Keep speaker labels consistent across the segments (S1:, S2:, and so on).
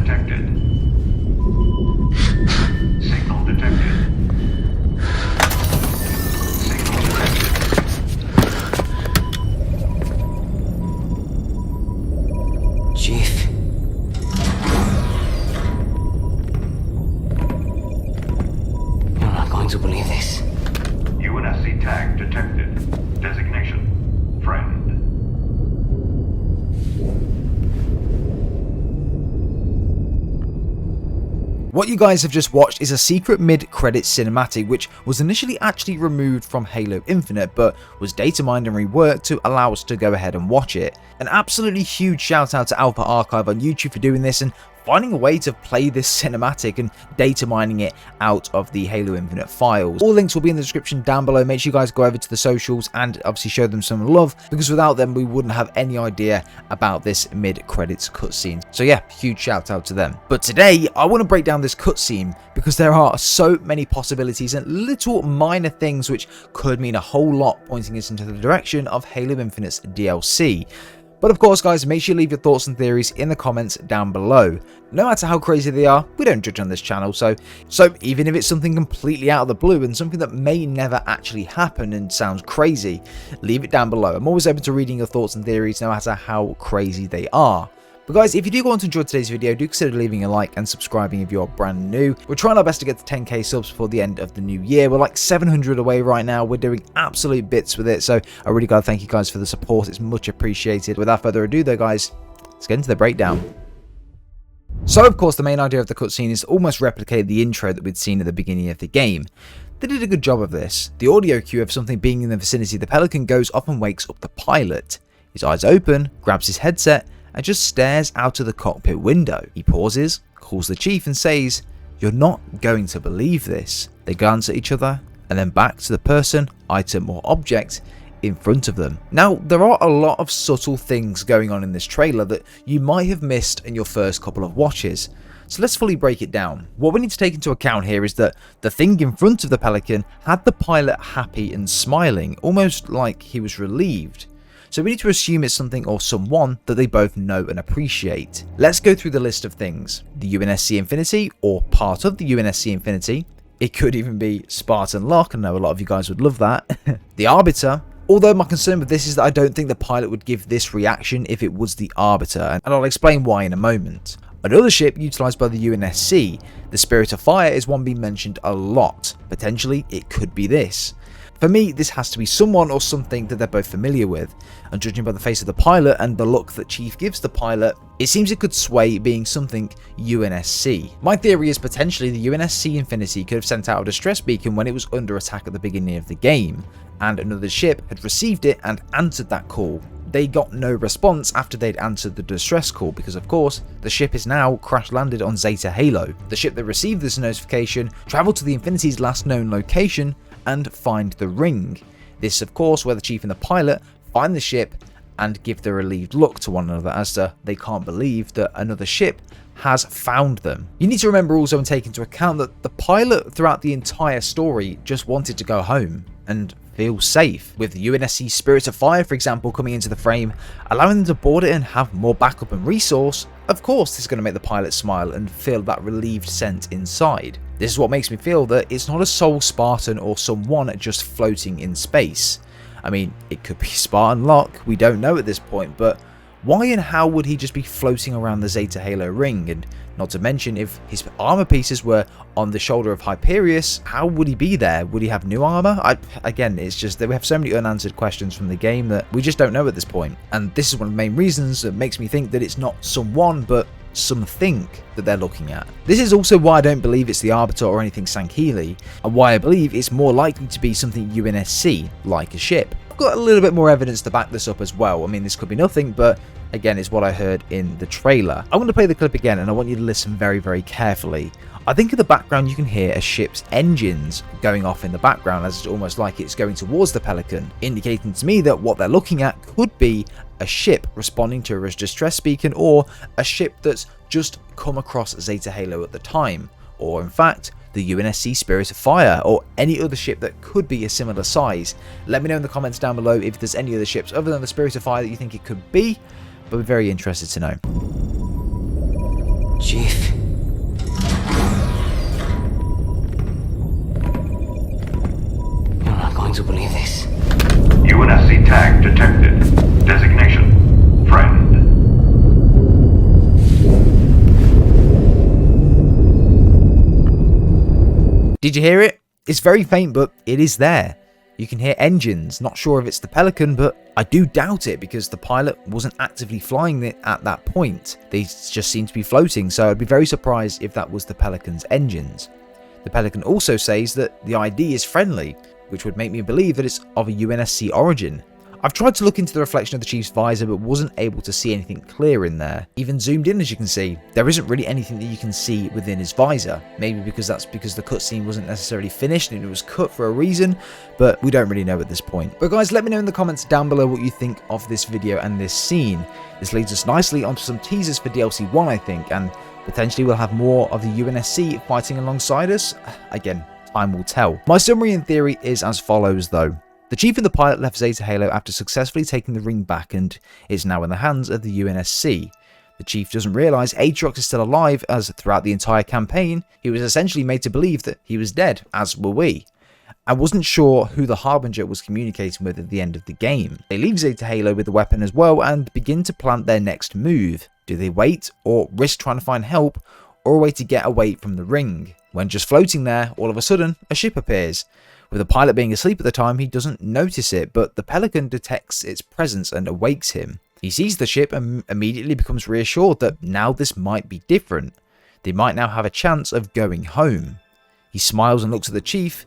S1: detected. Signal detected. Signal detected.
S2: Chief. You're not going to believe this.
S1: UNSC tag detected. Designation: friend.
S3: What you guys have just watched is a secret mid-credits cinematic which was initially actually removed from Halo Infinite but was data mined and reworked to allow us to go ahead and watch it. An absolutely huge shout out to Alpha Archive on YouTube for doing this and finding a way to play this cinematic and data mining it out of the Halo Infinite files. All links will be in the description down below. Make sure you guys go over to the socials and obviously show them some love, because without them we wouldn't have any idea about this mid-credits cutscene. So yeah, huge shout out to them. But today I want to break down this cutscene because there are so many possibilities and little minor things which could mean a whole lot, pointing us into the direction of Halo Infinite's DLC. But of course guys, make sure you leave your thoughts and theories in the comments down below. No matter how crazy they are, we don't judge on this channel, so even if it's something completely out of the blue and something that may never actually happen and sounds crazy, leave it down below. I'm always open to reading your thoughts and theories no matter how crazy they are. But guys, if you do want to enjoy today's video, do consider leaving a like and subscribing if you're brand new. We're trying our best to get to 10k subs before the end of the new year. We're like 700 away right now. We're doing absolute bits with it, so I really gotta thank you guys for the support. It's much appreciated. Without further ado though guys, let's get into the breakdown. So of course the main idea of the cutscene is to almost replicate the intro that we'd seen at the beginning of the game. They did a good job of this. The audio cue of something being in the vicinity of the Pelican goes off and wakes up the pilot. His eyes open, grabs his headset, and just stares out of the cockpit window. He pauses, calls the chief and says, "You're not going to believe this." They glance at each other and then back to the person, item or object in front of them. Now, there are a lot of subtle things going on in this trailer that you might have missed in your first couple of watches. So let's fully break it down. What we need to take into account here is that the thing in front of the Pelican had the pilot happy and smiling, almost like he was relieved. So we need to assume it's something or someone that they both know and appreciate. Let's go through the list of things. The UNSC Infinity, or part of the UNSC Infinity. It could even be Spartan Locke, I know a lot of you guys would love that. The Arbiter. Although my concern with this is that I don't think the pilot would give this reaction if it was the Arbiter, and I'll explain why in a moment. Another ship utilised by the UNSC, the Spirit of Fire, is one being mentioned a lot. Potentially, it could be this. For me, this has to be someone or something that they're both familiar with, and judging by the face of the pilot and the look that Chief gives the pilot, it seems it could sway being something UNSC. My theory is potentially the UNSC Infinity could have sent out a distress beacon when it was under attack at the beginning of the game, and another ship had received it and answered that call. They got no response after they'd answered the distress call because of course the ship is now crash landed on Zeta Halo. The ship that received this notification travelled to the Infinity's last known location and find the ring. This of course where the chief and the pilot find the ship and give the relieved look to one another as to they can't believe that another ship has found them. You need to remember also and take into account that the pilot throughout the entire story just wanted to go home and feel safe, with the UNSC Spirit of Fire for example coming into the frame, allowing them to board it and have more backup and resource. Of course this is going to make the pilot smile and feel that relieved sense inside. This is what makes me feel that it's not a sole Spartan or someone just floating in space. I mean, it could be Spartan Locke, we don't know at this point, but why and how would he just be floating around the Zeta Halo ring? And not to mention, if his armor pieces were on the shoulder of Hyperius, how would he be there? Would he have new armor? Again, it's just that we have so many unanswered questions from the game that we just don't know at this point. And this is one of the main reasons that makes me think that it's not someone, but something that they're looking at. This is also why I don't believe it's the Arbiter or anything Sankheili, and why I believe it's more likely to be something UNSC, like a ship. I've got a little bit more evidence to back this up as well. I mean, this could be nothing, but again, it's what I heard in the trailer. I'm going to play the clip again, and I want you to listen very, very carefully. I think in the background you can hear a ship's engines going off in the background, as it's almost like it's going towards the Pelican, indicating to me that what they're looking at could be a ship responding to a distress beacon, or a ship that's just come across Zeta Halo at the time, or in fact the UNSC Spirit of Fire, or any other ship that could be a similar size. Let me know in the comments down below if there's any other ships other than the Spirit of Fire that you think it could be, but we're very interested to know.
S2: Chief. You're not going to believe this.
S1: UNSC tag detected. Designation, friend.
S3: Did you hear it? It's very faint, but it is there. You can hear engines. Not sure if it's the Pelican, but I do doubt it because the pilot wasn't actively flying it at that point. They just seem to be floating, so I'd be very surprised if that was the Pelican's engines. The Pelican also says that the ID is friendly, which would make me believe that it's of a UNSC origin. I've tried to look into the reflection of the Chief's visor, but wasn't able to see anything clear in there. Even zoomed in, as you can see, there isn't really anything that you can see within his visor. Maybe because that's because the cutscene wasn't necessarily finished and it was cut for a reason, but we don't really know at this point. But guys, let me know in the comments down below what you think of this video and this scene. This leads us nicely onto some teasers for DLC 1, I think, and potentially we'll have more of the UNSC fighting alongside us. Again, time will tell. My summary in theory is as follows though. The Chief and the pilot left Zeta Halo after successfully taking the ring back and is now in the hands of the UNSC. The Chief doesn't realise Aatrox is still alive, as throughout the entire campaign he was essentially made to believe that he was dead, as were we. I wasn't sure who the Harbinger was communicating with at the end of the game. They leave Zeta Halo with the weapon as well and begin to plant their next move. Do they wait or risk trying to find help, or a way to get away from the ring? When just floating there, all of a sudden a ship appears. With the pilot being asleep at the time, he doesn't notice it, but the Pelican detects its presence and awakes him. He sees the ship and immediately becomes reassured that now this might be different. They might now have a chance of going home. He smiles and looks at the Chief,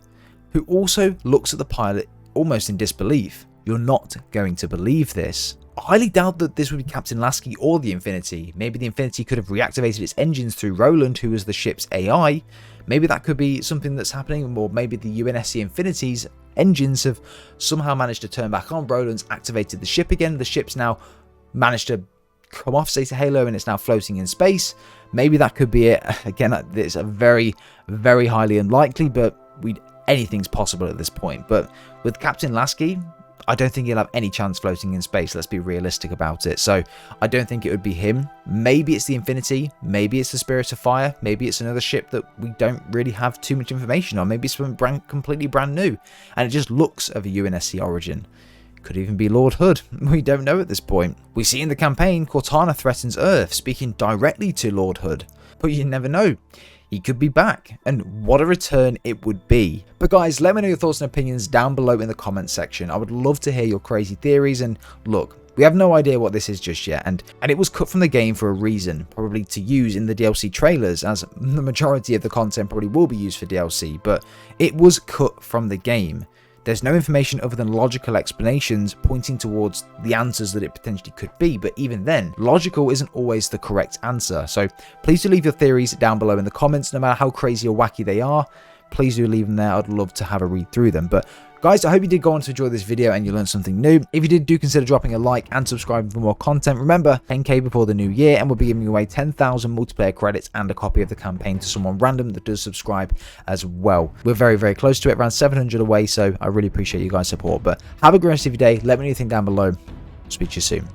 S3: who also looks at the pilot almost in disbelief. You're not going to believe this. I highly doubt that this would be Captain Lasky or the Infinity. Maybe the Infinity could have reactivated its engines through Roland, who was the ship's AI. Maybe that could be something that's happening, or maybe the UNSC Infinity's engines have somehow managed to turn back on. Roland's activated the ship again. The ship's now managed to come off Zeta Halo and it's now floating in space. Maybe that could be it. Again, it's a very, very highly unlikely, but anything's possible at this point. But with Captain Lasky, I don't think he'll have any chance floating in space. Let's be realistic about it. So I don't think it would be him. Maybe it's the Infinity. Maybe it's the Spirit of Fire. Maybe it's another ship that we don't really have too much information on. Maybe it's something completely brand new and it just looks of a UNSC origin. Could even be Lord Hood. We don't know at this point. We see in the campaign Cortana threatens Earth, speaking directly to Lord Hood. But you never know. He could be back, and what a return it would be. But guys, let me know your thoughts and opinions down below in the comments section. I would love to hear your crazy theories, and look, we have no idea what this is just yet, and it was cut from the game for a reason, probably to use in the DLC trailers, as the majority of the content probably will be used for DLC, but it was cut from the game. There's no information other than logical explanations pointing towards the answers that it potentially could be, but even then, logical isn't always the correct answer. So please do leave your theories down below in the comments, no matter how crazy or wacky they are. Please do leave them there. I'd love to have a read through them. But guys, I hope you did go on to enjoy this video and you learned something new. If you did, do consider dropping a like and subscribing for more content. Remember, 10k before the new year, and we'll be giving away 10,000 multiplayer credits and a copy of the campaign to someone random that does subscribe as well. We're very, very close to it, around 700 away, so I really appreciate you guys' support. But have a great rest of your day. Let me know what you think down below. Speak to you soon.